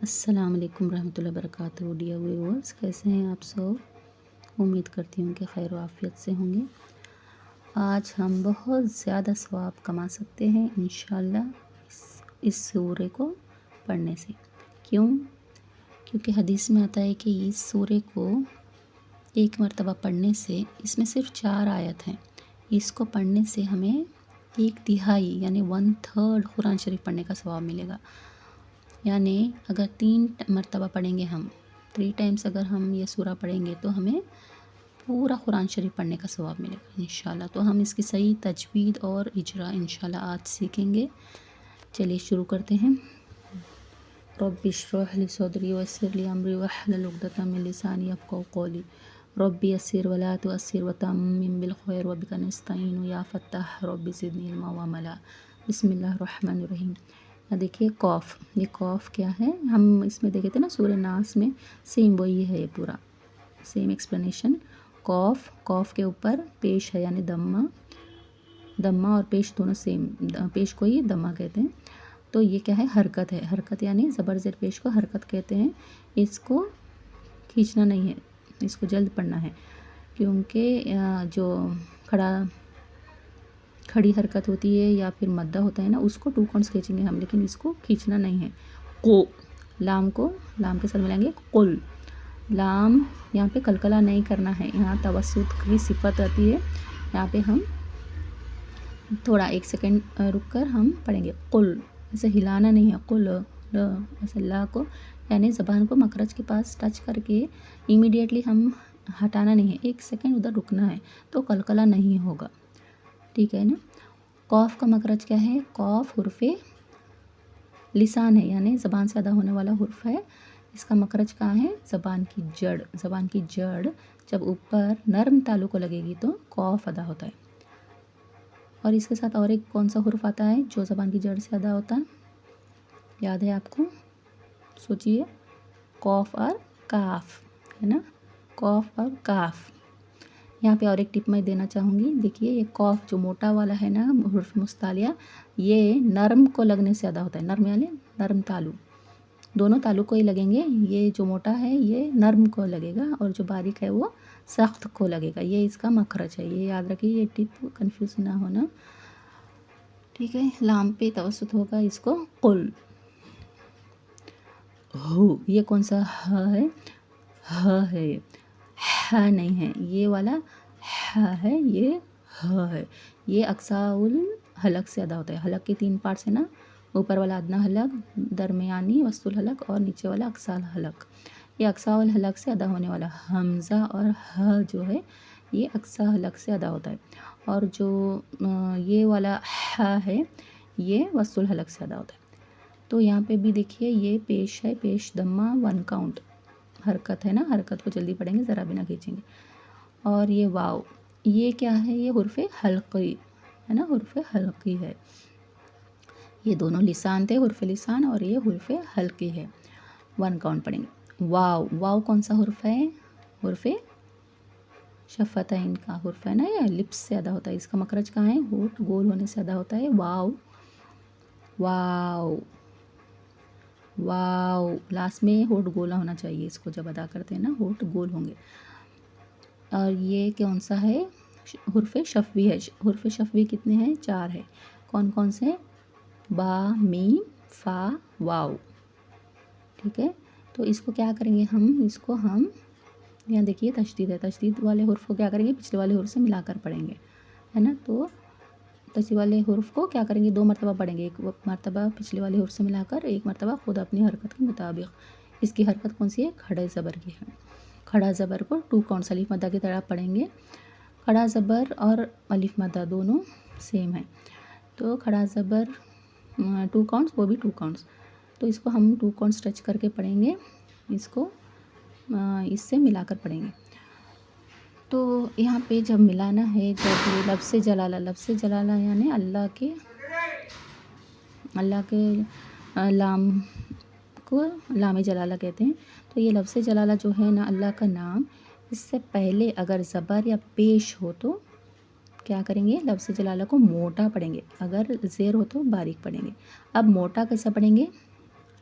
السلام علیکم ورحمۃ اللہ وبرکاتہ ڈیئر ویورز، کیسے ہیں آپ سب؟ امید کرتی ہوں کہ خیر و عافیت سے ہوں گے۔ آج ہم بہت زیادہ ثواب کما سکتے ہیں انشاءاللہ اس سورے کو پڑھنے سے۔ کیونکہ حدیث میں آتا ہے کہ اس سورے کو ایک مرتبہ پڑھنے سے، اس میں صرف 4 آیت ہیں، اس کو پڑھنے سے ہمیں 1/3 یعنی 1/3 قرآن شریف پڑھنے کا ثواب ملے گا۔ یعنی اگر 3 مرتبہ پڑھیں گے ہم 3 ٹائمز اگر ہم یہ سورہ پڑھیں گے تو ہمیں پورا قرآن شریف پڑھنے کا ثواب ملے گا انشاءاللہ۔ تو ہم اس کی صحیح تجوید اور اجرا انشاءاللہ آج سیکھیں گے۔ چلیے شروع کرتے ہیں۔ رب اشرح لی صدری ویسر لی امری واحلل عقدۃ من لسانی یفقہوا قولی رب یسر ولا تعسر وتمم بالخیر وبک نستعین یا فتاح رب زدنی علما وعملا۔ بسم اللہ الرحمن الرحیم۔ دیکھیے قوف، یہ قوف کیا ہے؟ ہم اس میں دیکھے تھے نا سورہ ناس میں، سیم وہی ہے، یہ پورا سیم ایکسپلینیشن۔ قوف کے اوپر پیش ہے یعنی دمہ اور پیش دونوں سیم، پیش کو ہی دمہ کہتے ہیں۔ تو یہ کیا ہے؟ حرکت ہے، حرکت یعنی زبر زیر پیش کو حرکت کہتے ہیں۔ اس کو کھینچنا نہیں ہے، اس کو جلد پڑھنا ہے، کیونکہ جو کھڑی حرکت ہوتی ہے یا پھر مدہ ہوتا ہے نا، اس کو 2 کاؤنٹس کھینچیں گے ہم، لیکن اس کو کھینچنا نہیں ہے۔ لام کے ساتھ ملائیں گے قل۔ لام یہاں پہ کلکلہ نہیں کرنا ہے، یہاں توسط کی صفت آتی ہے۔ یہاں پہ ہم تھوڑا 1 سیکنڈ رک کر ہم پڑھیں گے قل، ایسے ہلانا نہیں ہے، قل ایسے لا کو یعنی زبان کو مخرج کے پاس ٹچ کر کے امیڈیٹلی ہم ہٹانا نہیں ہے، 1 سیکنڈ ادھر رکنا ہے تو کلکلہ نہیں ہوگا، ٹھیک ہے نا۔ قوف کا مخرج کیا ہے؟ قوف حرف لسان ہے یعنی زبان سے ادا ہونے والا حرف ہے۔ اس کا مخرج کہاں ہے؟ زبان کی جڑ۔ زبان کی جڑ جب اوپر نرم تالو کو لگے گی تو قوف ادا ہوتا ہے۔ اور اس کے ساتھ اور ایک کون سا حرف آتا ہے جو زبان کی جڑ سے ادا ہوتا ہے؟ یاد ہے آپ کو؟ سوچئے، قوف اور کاف ہے نا، قوف اور کاف۔ یہاں پہ اور ایک ٹپ میں دینا چاہوں گی، دیکھیے یہ قوف جو موٹا والا ہے نا حرف مستعلیہ، یہ نرم کو لگنے سے ادا ہوتا ہے۔ نرم یعنی نرم تالو، دونوں تالو کو ہی لگیں گے۔ یہ جو موٹا ہے یہ نرم کو لگے گا اور جو باریک ہے وہ سخت کو لگے گا، یہ اس کا مخرج ہے، یہ یاد رکھیے، یہ ٹپ کنفیوز نہ ہونا، ٹھیک ہے۔ لام پہ توسط ہوگا، اس کو قل۔ ہو، یہ کون سا ہ ہے؟ ہ ہے، ہ نہیں ہے، یہ والا ہ ہے، یہ ہ ہے۔ یہ اقصاء الحلق سے ادا ہوتا ہے۔ حلق کے 3 پارٹس ہیں نا، اوپر والا ادنیٰ حلق، درمیانی وسط الحلق اور نیچے والا اقصیٰ الحلق۔ یہ اقصاء الحلق سے ادا ہونے والا حمزہ اور ہ جو ہے یہ اقصاء الحلق سے ادا ہوتا ہے، اور جو یہ والا ہ ہے یہ وسط الحلق سے ادا ہوتا ہے۔ تو یہاں پہ بھی دیکھیے یہ پیش ہے، پیش دمہ 1 کاؤنٹ، حرکت ہے نا، حرکت کو جلدی پڑھیں گے، ذرا بھی نہ کھینچیں گے۔ اور یہ واو، یہ کیا ہے؟ یہ حرف حلقی ہے نا، حرف حلقی ہے۔ یہ دونوں لسان تھے، حرف لسان، اور یہ حرف حلقی ہے، 1 کاؤنٹ پڑھیں گے۔ واو کون سا حرف ہے؟ حرف شفتین کا حرف ہے نا، یہ لپس سے ادا ہوتا ہے۔ اس کا مخرج کہاں ہے؟ ہونٹ گول ہونے سے ادا ہوتا ہے۔ واو لاسٹ میں ہونٹ گولا ہونا چاہیے، اس کو جب ادا کرتے ہیں نا ہونٹ گول ہوں گے۔ اور یہ کون سا ہے؟ حرف شفوی ہے۔ حرف شفوی کتنے ہیں؟ 4 ہے۔ کون سے؟ با، میم، فا، واو، ٹھیک ہے۔ تو اس کو کیا کریں گے اس کو ہم یہاں دیکھیے تشدید ہے، تشدید والے حرف کو کیا کریں گے؟ پچھلے والے حرف سے ملا کر پڑھیں گے، ہے نا۔ تو تشدید والے حرف کو کیا کریں گے؟ 2 مرتبہ پڑھیں گے، 1 مرتبہ پچھلے والے حرف سے ملا کر، 1 مرتبہ خود اپنی حرکت کے مطابق۔ اس کی حرکت کون سی ہے؟ کھڑے زبر کی ہے۔ کھڑا زبر کو 2 کاؤنٹس الف مدہ کی طرح پڑھیں گے۔ کھڑا زبر اور الف مدہ دونوں سیم ہیں، تو کھڑا زبر 2 کاؤنٹس، وہ بھی 2 کاؤنٹس، تو اس کو ہم 2 کاؤنٹس ٹچ کر کے پڑھیں گے، اس کو اس سے ملا کر پڑھیں گے۔ تو یہاں پہ جب ملانا ہے، جب یہ لفظ جلالہ یعنی اللہ کے لام کو لام جلالہ کہتے ہیں، تو یہ لفظ جلالہ جو ہے نا اللہ کا نام، اس سے پہلے اگر زبر یا پیش ہو تو کیا کریں گے؟ لفظ جلالہ کو موٹا پڑھیں گے، اگر زیر ہو تو باریک پڑھیں گے۔ اب موٹا کیسا پڑھیں گے؟